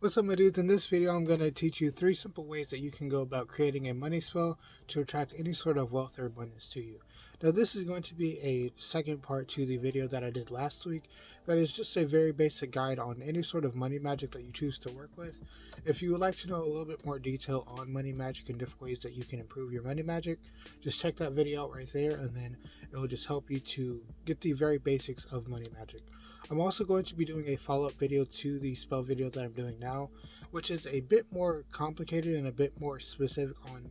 What's up, my dudes? In this video, I'm going to teach you 3 simple ways that you can go about creating a money spell to attract any sort of wealth or abundance to you. Now, this is going to be a second part to the video that I did last week. That is just a very basic guide on any sort of money magic that you choose to work with. If you would like to know a little bit more detail on money magic and different ways that you can improve your money magic, just check that video out right there, and then it will just help you to get the very basics of money magic. I'm also going to be doing a follow-up video to the spell video that I'm doing now, which is a bit more complicated and a bit more specific on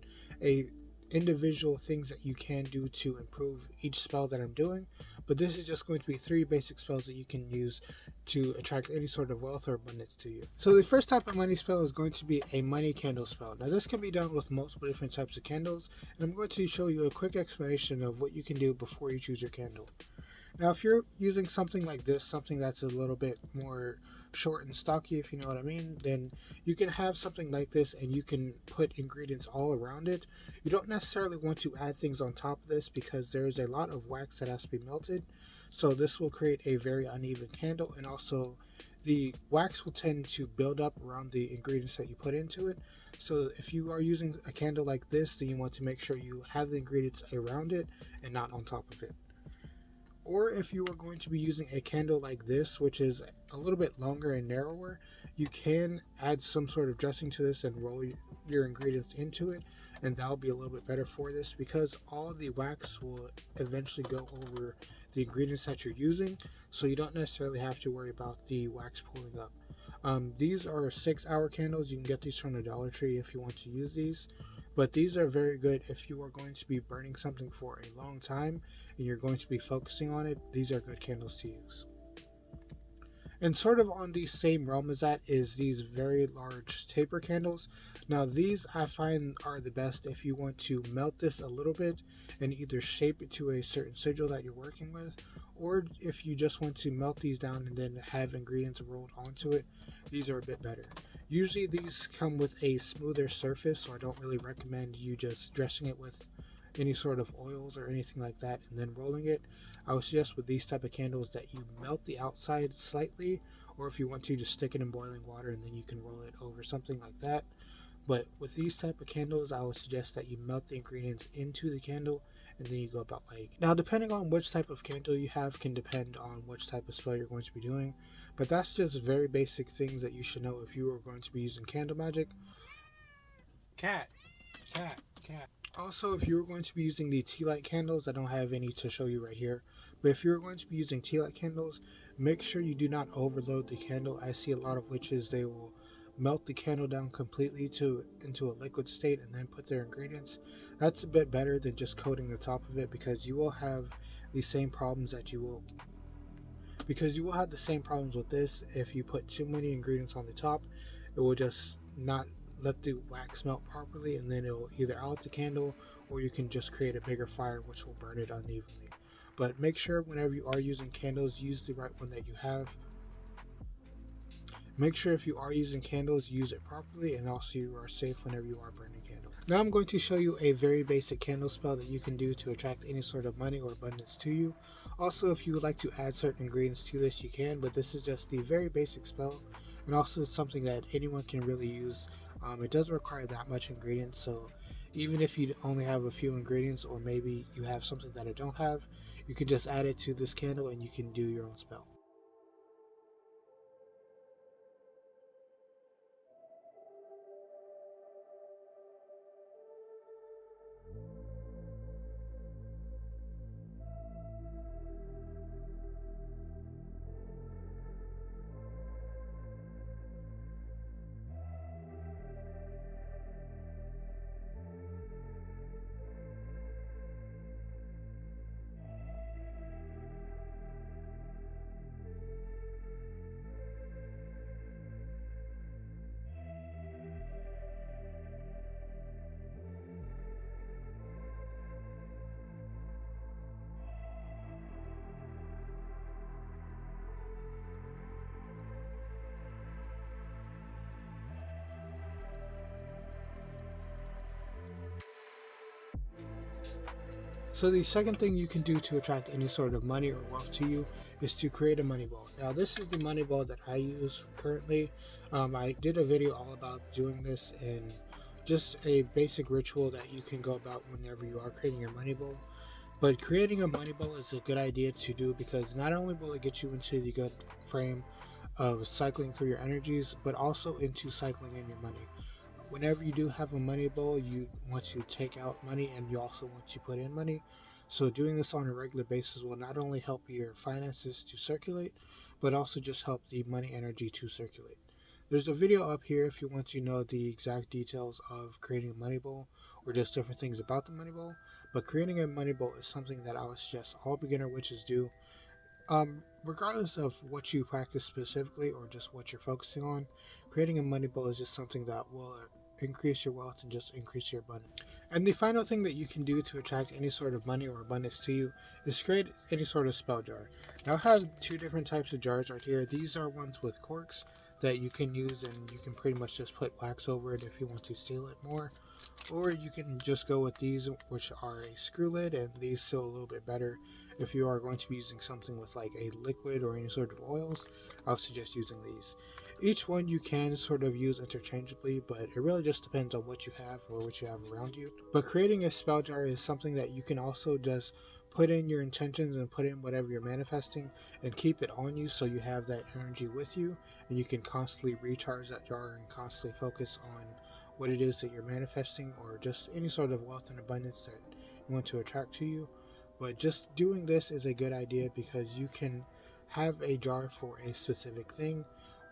individual things that you can do to improve each spell that I'm doing. But this is just going to be 3 basic spells that you can use to attract any sort of wealth or abundance to you. So the first type of money spell is going to be a money candle spell. Now this can be done with multiple different types of candles, and I'm going to show you a quick explanation of what you can do before you choose your candle. Now, if you're using something like this, something that's a little bit more short and stocky, if you know what I mean, then you can have something like this and you can put ingredients all around it. You don't necessarily want to add things on top of this because there's a lot of wax that has to be melted. So this will create a very uneven candle, and also the wax will tend to build up around the ingredients that you put into it. So if you are using a candle like this, then you want to make sure you have the ingredients around it and not on top of it. Or if you are going to be using a candle like this, which is a little bit longer and narrower, you can add some sort of dressing to this and roll your ingredients into it, and that'll be a little bit better for this because all the wax will eventually go over the ingredients that you're using, so you don't necessarily have to worry about the wax pulling up. These are 6-hour candles. You can get these from the Dollar Tree if you want to use these. But these are very good if you are going to be burning something for a long time and you're going to be focusing on it. These are good candles to use. And sort of on the same realm as that is these very large taper candles. Now these I find are the best if you want to melt this a little bit and either shape it to a certain sigil that you're working with, or if you just want to melt these down and then have ingredients rolled onto it, these are a bit better. Usually these come with a smoother surface, so I don't really recommend you just dressing it with any sort of oils or anything like that and then rolling it. I would suggest with these type of candles that you melt the outside slightly, or if you want to, just stick it in boiling water and then you can roll it over something like that. But with these type of candles, I would suggest that you melt the ingredients into the candle and then you go about lighting. Now, depending on which type of candle you have can depend on which type of spell you're going to be doing, but that's just very basic things that you should know if you are going to be using candle magic. Cat. Also, if you're going to be using the tea light candles, I don't have any to show you right here, but if you're going to be using tea light candles, make sure you do not overload the candle. I see a lot of witches, they will melt the candle down completely into a liquid state and then put their ingredients. That's a bit better than just coating the top of it, because you will have the same problems with this. If you put too many ingredients on the top, it will just not let the wax melt properly, and then it will either out the candle or you can just create a bigger fire which will burn it unevenly. But make sure whenever you are using candles, use the right one that you have. Make sure if you are using candles, use it properly, and also you are safe whenever you are burning candles. Now I'm going to show you a very basic candle spell that you can do to attract any sort of money or abundance to you. Also, if you would like to add certain ingredients to this, you can, but this is just the very basic spell, and also it's something that anyone can really use. It doesn't require that much ingredients, so even if you only have a few ingredients, or maybe you have something that I don't have, you can just add it to this candle and you can do your own spell. So the second thing you can do to attract any sort of money or wealth to you is to create a money bowl. Now this is the money bowl that I use currently. I did a video all about doing this and just a basic ritual that you can go about whenever you are creating your money bowl. But creating a money bowl is a good idea to do because not only will it get you into the good frame of cycling through your energies, but also into cycling in your money. Whenever you do have a money bowl, you want to take out money and you also want to put in money. So doing this on a regular basis will not only help your finances to circulate, but also just help the money energy to circulate. There's a video up here if you want to know the exact details of creating a money bowl or just different things about the money bowl. But creating a money bowl is something that I would suggest all beginner witches do. Regardless of what you practice specifically or just what you're focusing on, creating a money bowl is just something that will increase your wealth and just increase your abundance. And the final thing that you can do to attract any sort of money or abundance to you is create any sort of spell jar. Now I have two different types of jars right here. These are ones with corks that you can use, and you can pretty much just put wax over it if you want to seal it more. Or you can just go with these, which are a screw lid, and these seal a little bit better. If you are going to be using something with like a liquid or any sort of oils, I would suggest using these. Each one you can sort of use interchangeably, but it really just depends on what you have or what you have around you. But creating a spell jar is something that you can also just put in your intentions and put in whatever you're manifesting and keep it on you so you have that energy with you and you can constantly recharge that jar and constantly focus on what it is that you're manifesting or just any sort of wealth and abundance that you want to attract to you. But just doing this is a good idea because you can have a jar for a specific thing.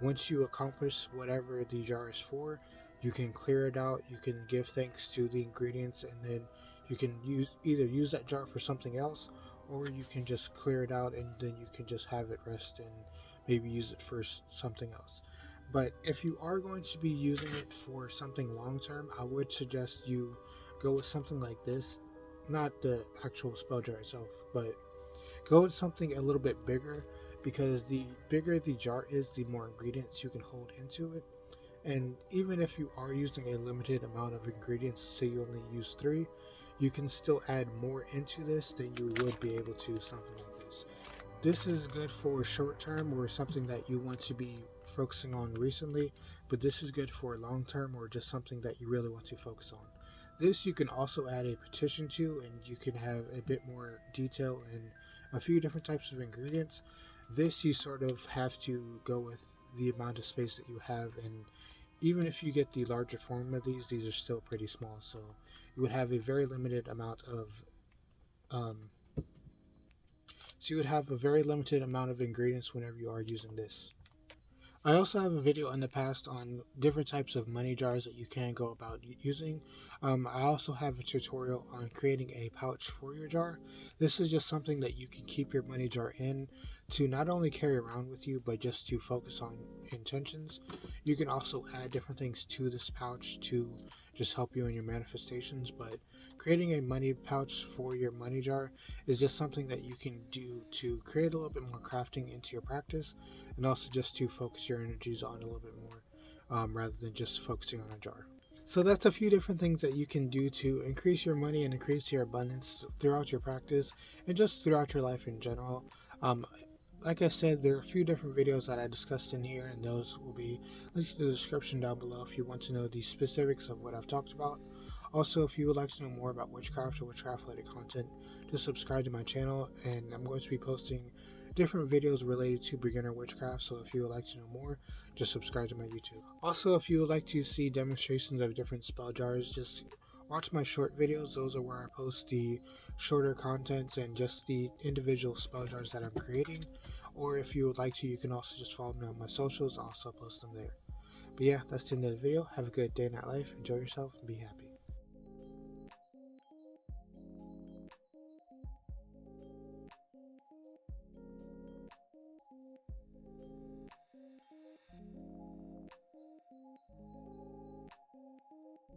Once you accomplish whatever the jar is for, you can clear it out, you can give thanks to the ingredients, and then you can either use that jar for something else, or you can just clear it out and then you can just have it rest and maybe use it for something else. But if you are going to be using it for something long term, I would suggest you go with something like this. Not the actual spell jar itself, but go with something a little bit bigger, because the bigger the jar is, the more ingredients you can hold into it. And even if you are using a limited amount of ingredients, say you only use 3, you can still add more into this than you would be able to something like this. This is good for short term or something that you want to be focusing on recently, but this is good for long term or just something that you really want to focus on. This you can also add a petition to, and you can have a bit more detail and a few different types of ingredients. This you sort of have to go with the amount of space that you have, and even if you get the larger form of these are still pretty small, so you would have a very limited amount of ingredients whenever you are using this. I also have a video in the past on different types of money jars that you can go about using. I also have a tutorial on creating a pouch for your jar. This is just something that you can keep your money jar in to not only carry around with you, but just to focus on intentions. You can also add different things to this pouch to just help you in your manifestations, but creating a money pouch for your money jar is just something that you can do to create a little bit more crafting into your practice, and also just to focus your energies on a little bit more rather than just focusing on a jar. So that's a few different things that you can do to increase your money and increase your abundance throughout your practice and just throughout your life in general. Like I said, there are a few different videos that I discussed in here, and those will be linked in the description down below if you want to know the specifics of what I've talked about. Also, if you would like to know more about witchcraft or witchcraft-related content, just subscribe to my channel, and I'm going to be posting different videos related to beginner witchcraft, so if you would like to know more, just subscribe to my YouTube. Also, if you would like to see demonstrations of different spell jars, just watch my short videos. Those are where I post the shorter contents and just the individual spell jars that I'm creating. Or if you would like to, you can also just follow me on my socials. I'll also post them there. But yeah, that's the end of the video. Have a good day, night life. Enjoy yourself and be happy.